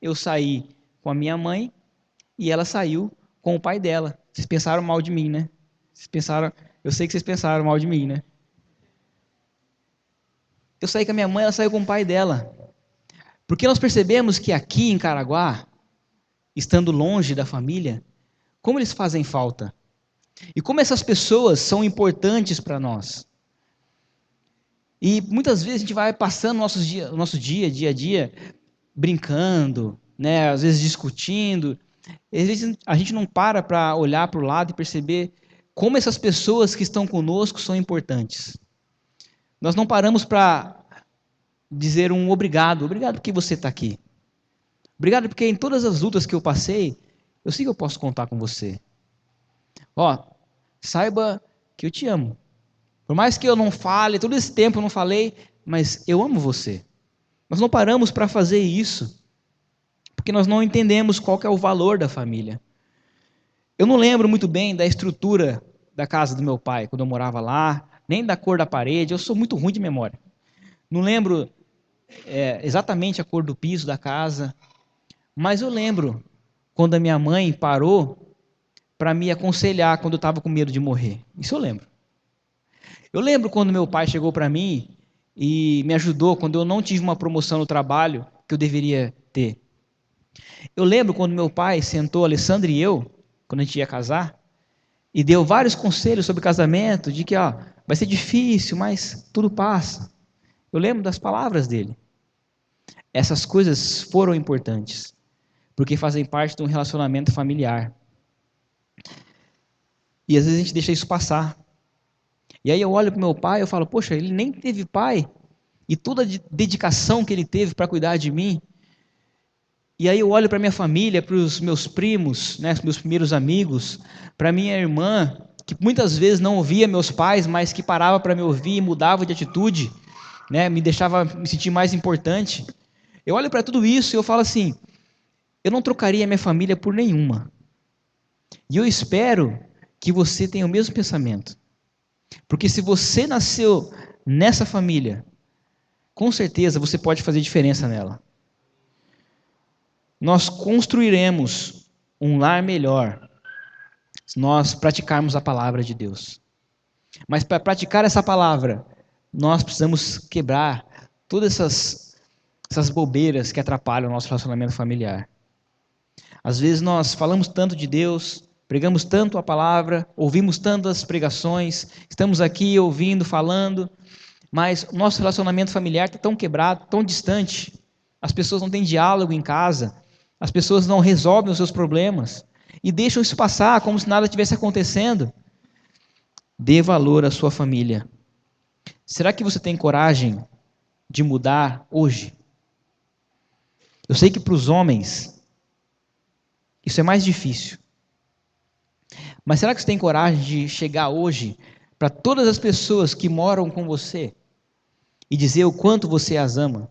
S1: eu saí com a minha mãe e ela saiu com o pai dela. Vocês pensaram mal de mim, né? Vocês pensaram, eu sei que vocês pensaram mal de mim, né? Eu saí com a minha mãe, ela saiu com o pai dela. Porque nós percebemos que aqui em Caraguá, estando longe da família, como eles fazem falta. E como essas pessoas são importantes para nós. E muitas vezes a gente vai passando o nosso dia a dia, brincando, né? Às vezes discutindo. Às vezes a gente não para olhar para o lado e perceber como essas pessoas que estão conosco são importantes. Nós não paramos para dizer um obrigado. Obrigado porque você está aqui. Obrigado porque em todas as lutas que eu passei, eu sei que eu posso contar com você. Ó, saiba que eu te amo. Por mais que eu não fale, todo esse tempo eu não falei, mas eu amo você. Nós não paramos para fazer isso, porque nós não entendemos qual que é o valor da família. Eu não lembro muito bem da estrutura da casa do meu pai, quando eu morava lá, nem da cor da parede, eu sou muito ruim de memória. Não lembro exatamente a cor do piso da casa, mas eu lembro quando a minha mãe parou para me aconselhar quando eu estava com medo de morrer. Isso eu lembro. Eu lembro quando meu pai chegou para mim e me ajudou quando eu não tive uma promoção no trabalho que eu deveria ter. Eu lembro quando meu pai sentou a Alessandra e eu, quando a gente ia casar, e deu vários conselhos sobre casamento, de que vai ser difícil, mas tudo passa. Eu lembro das palavras dele. Essas coisas foram importantes, porque fazem parte de um relacionamento familiar. E às vezes a gente deixa isso passar. E aí eu olho para o meu pai e eu falo, poxa, ele nem teve pai. E toda a dedicação que ele teve para cuidar de mim. E aí eu olho para minha família, para os meus primos, né, meus primeiros amigos, para minha irmã, que muitas vezes não ouvia meus pais, mas que parava para me ouvir e mudava de atitude, né, me deixava me sentir mais importante. Eu olho para tudo isso e eu falo assim, eu não trocaria minha família por nenhuma. E eu espero que você tenha o mesmo pensamento. Porque se você nasceu nessa família, com certeza você pode fazer diferença nela. Nós construiremos um lar melhor se nós praticarmos a palavra de Deus. Mas para praticar essa palavra, nós precisamos quebrar todas essas bobeiras que atrapalham o nosso relacionamento familiar. Às vezes nós falamos tanto de Deus, pregamos tanto a palavra, ouvimos tantas pregações, estamos aqui ouvindo, falando, mas o nosso relacionamento familiar está tão quebrado, tão distante. As pessoas não têm diálogo em casa, as pessoas não resolvem os seus problemas e deixam isso passar como se nada estivesse acontecendo. Dê valor à sua família. Será que você tem coragem de mudar hoje? Eu sei que para os homens isso é mais difícil. Mas será que você tem coragem de chegar hoje para todas as pessoas que moram com você e dizer o quanto você as ama?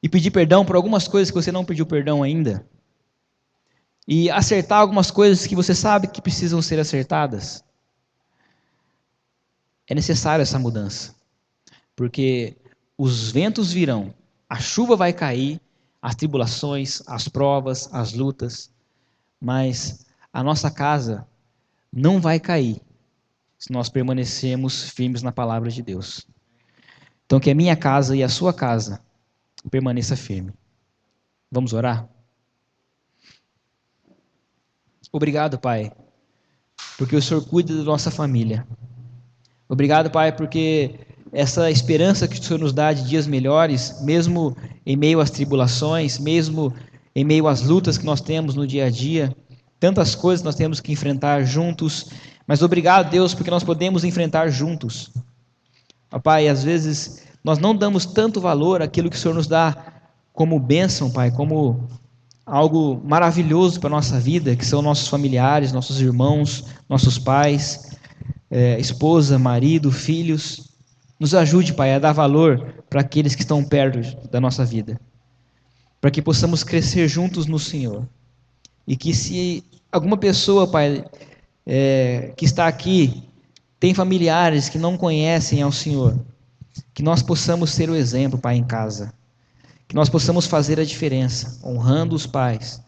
S1: E pedir perdão por algumas coisas que você não pediu perdão ainda? E acertar algumas coisas que você sabe que precisam ser acertadas? É necessário essa mudança. Porque os ventos virão, a chuva vai cair, as tribulações, as provas, as lutas, mas a nossa casa não vai cair se nós permanecermos firmes na palavra de Deus. Então que a minha casa e a sua casa permaneça firme. Vamos orar? Obrigado, Pai, porque o Senhor cuida da nossa família. Obrigado, Pai, porque essa esperança que o Senhor nos dá de dias melhores, mesmo em meio às tribulações, mesmo em meio às lutas que nós temos no dia a dia, tantas coisas nós temos que enfrentar juntos, mas obrigado, Deus, porque nós podemos enfrentar juntos. Pai, às vezes nós não damos tanto valor àquilo que o Senhor nos dá como bênção, Pai, como algo maravilhoso para a nossa vida, que são nossos familiares, nossos irmãos, nossos pais, esposa, marido, filhos. Nos ajude, Pai, a dar valor para aqueles que estão perto da nossa vida, para que possamos crescer juntos no Senhor. E que se alguma pessoa, Pai, que está aqui, tem familiares que não conhecem ao Senhor, que nós possamos ser o exemplo, Pai, em casa. Que nós possamos fazer a diferença, honrando os pais,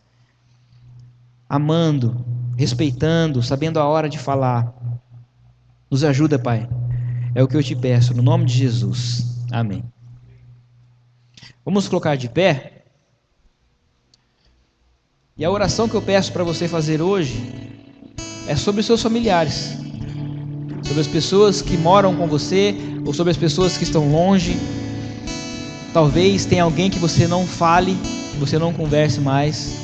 S1: amando, respeitando, sabendo a hora de falar. Nos ajuda, Pai. É o que eu te peço, no nome de Jesus. Amém. Vamos colocar de pé. E a oração que eu peço para você fazer hoje é sobre os seus familiares, sobre as pessoas que moram com você, ou sobre as pessoas que estão longe. Talvez tenha alguém que você não fale, que você não converse mais.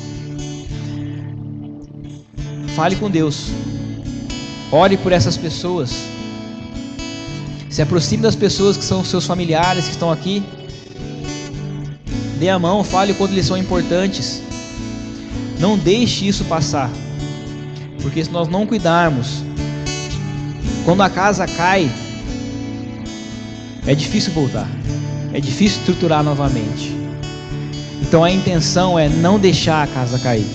S1: Fale com Deus. Ore por essas pessoas. Se aproxime das pessoas que são seus familiares, que estão aqui. Dê a mão, fale o quanto eles são importantes. Não deixe isso passar, porque se nós não cuidarmos, quando a casa cai, é difícil voltar, é difícil estruturar novamente. Então a intenção é não deixar a casa cair.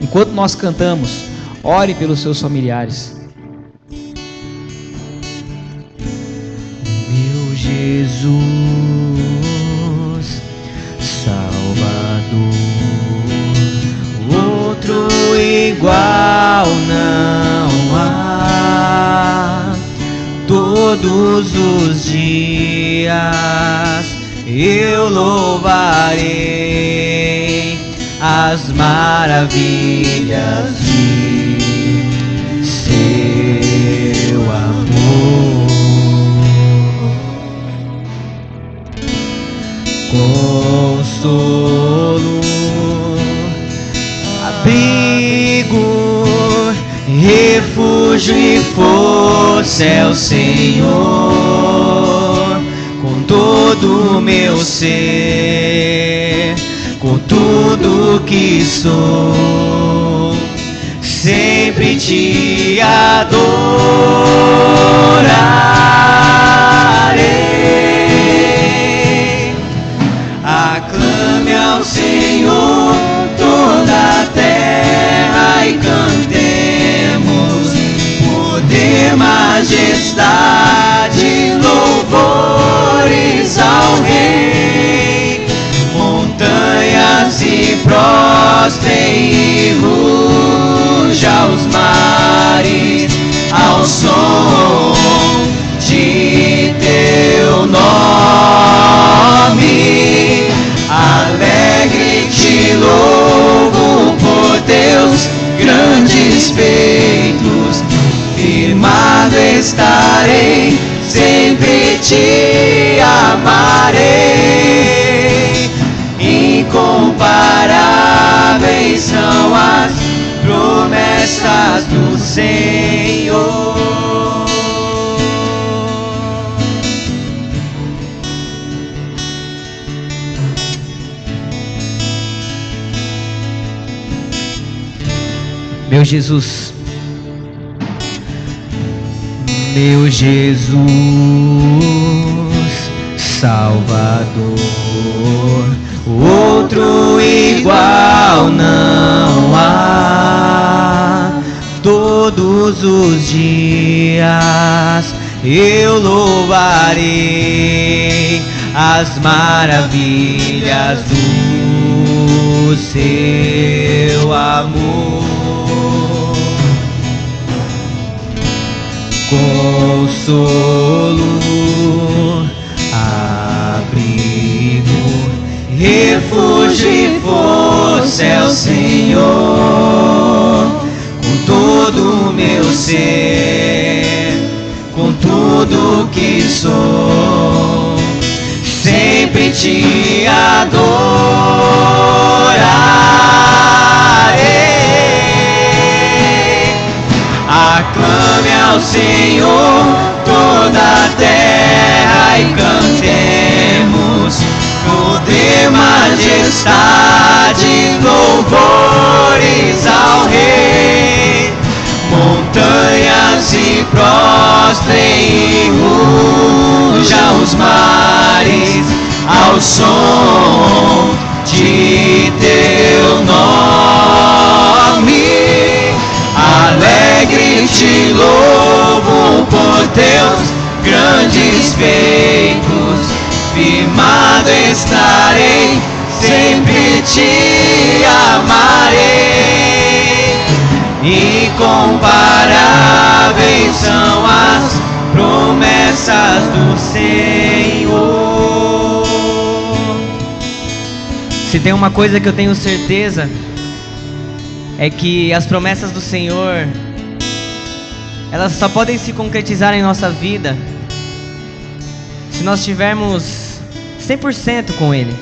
S1: Enquanto nós cantamos, ore pelos seus familiares.
S2: Meu Jesus, Salvador, outro igual não há. Todos os dias eu louvarei as maravilhas de seu amor. Consolo, abrigo, refúgio e força é o Senhor. Com todo o meu ser, com tudo que sou, sempre te adorarei. Aclame ao Senhor toda a terra e cantemos poder, majestade, louvores ao Rei. Montanhas se prostrem e ruja os mares ao som de teu nome. Alegre te louvo por teus grandes feitos, firmado estarei, sempre te amarei. Incomparáveis são as promessas do Senhor. Meu Jesus, meu Jesus, Salvador, outro igual não há. Todos os dias eu louvarei as maravilhas do seu amor. Consolo, abrigo, refúgio e força é o Senhor. Com todo o meu ser, com tudo que sou, sempre te adorarei. Aclame ao Senhor toda a terra e cantemos poder, majestade, louvores ao Rei. Montanhas se prostrem e ruja os mares ao som de teu nome. Alegre te louvo por teus grandes feitos, firmado estarei, sempre te amarei. Incomparáveis são as promessas do Senhor.
S3: Se tem uma coisa que eu tenho certeza, é que as promessas do Senhor, elas só podem se concretizar em nossa vida se nós tivermos 100% com Ele.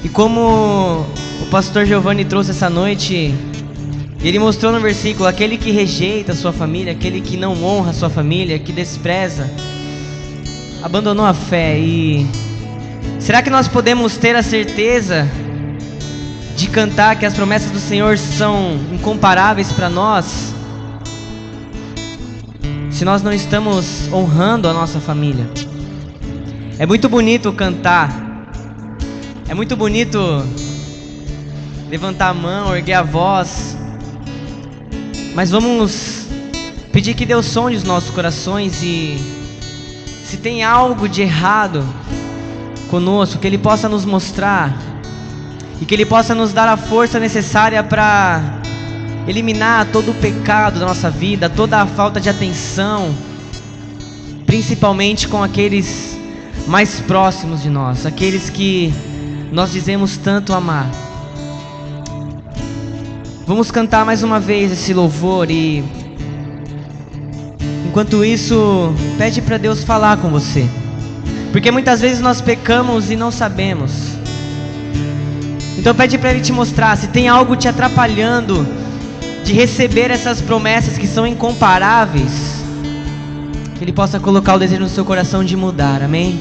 S3: E como o pastor Giovanni trouxe essa noite, ele mostrou no versículo: aquele que rejeita a sua família, aquele que não honra a sua família, que despreza, abandonou a fé. E será que nós podemos ter a certeza de cantar que as promessas do Senhor são incomparáveis para nós, se nós não estamos honrando a nossa família? É muito bonito cantar, é muito bonito levantar a mão, erguer a voz, mas vamos pedir que Deus sonde os nossos corações, e se tem algo de errado conosco, que Ele possa nos mostrar, e que Ele possa nos dar a força necessária para eliminar todo o pecado da nossa vida, toda a falta de atenção, principalmente com aqueles mais próximos de nós, aqueles que nós dizemos tanto amar. Vamos cantar mais uma vez esse louvor, e enquanto isso, pede para Deus falar com você, porque muitas vezes nós pecamos e não sabemos. Então pede para Ele te mostrar se tem algo te atrapalhando de receber essas promessas que são incomparáveis, que Ele possa colocar o desejo no seu coração de mudar. Amém?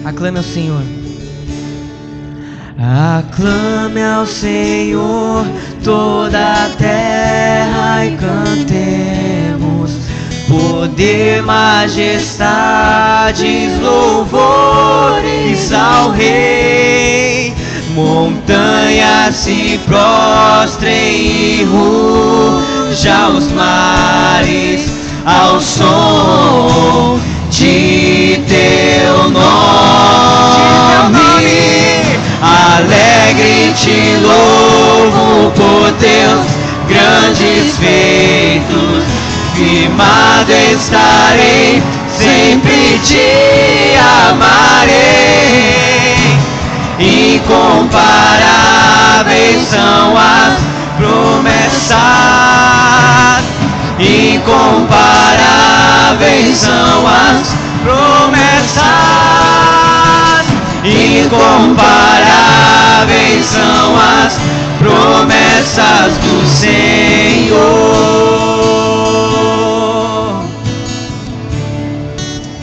S3: Aclame ao Senhor. Aclame ao Senhor toda a terra e cantemos poder, majestades, louvores ao Rei. Montanhas se prostrem e ruja os mares ao som de teu nome. Alegre te louvo por teus grandes feitos, firmado estarei, sempre te amarei. Incomparáveis são as promessas, incomparáveis são as promessas, incomparáveis são as promessas do Senhor.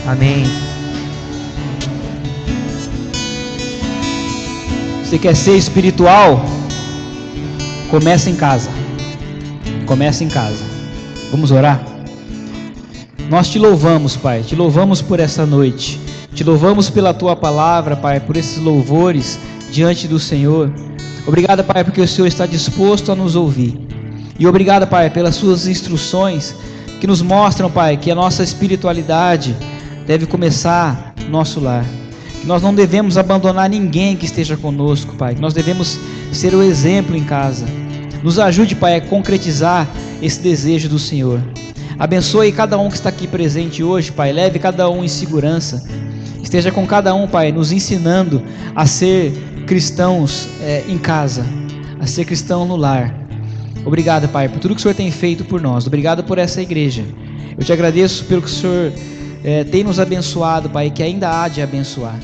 S3: Amém.
S1: Você quer ser espiritual? Começa em casa. Começa em casa. Vamos orar? Nós te louvamos, Pai. Te louvamos por essa noite. Te louvamos pela Tua palavra, Pai, por esses louvores diante do Senhor. Obrigado, Pai, porque o Senhor está disposto a nos ouvir. E obrigado, Pai, pelas Suas instruções que nos mostram, Pai, que a nossa espiritualidade deve começar no nosso lar. Que nós não devemos abandonar ninguém que esteja conosco, Pai. Que nós devemos ser o exemplo em casa. Nos ajude, Pai, a concretizar esse desejo do Senhor. Abençoe cada um que está aqui presente hoje, Pai. Leve cada um em segurança. Esteja com cada um, Pai, nos ensinando a ser cristãos em casa, a ser cristão no lar. Obrigado, Pai, por tudo que o Senhor tem feito por nós. Obrigado por essa igreja. Eu te agradeço pelo que o Senhor tem nos abençoado, Pai, que ainda há de abençoar.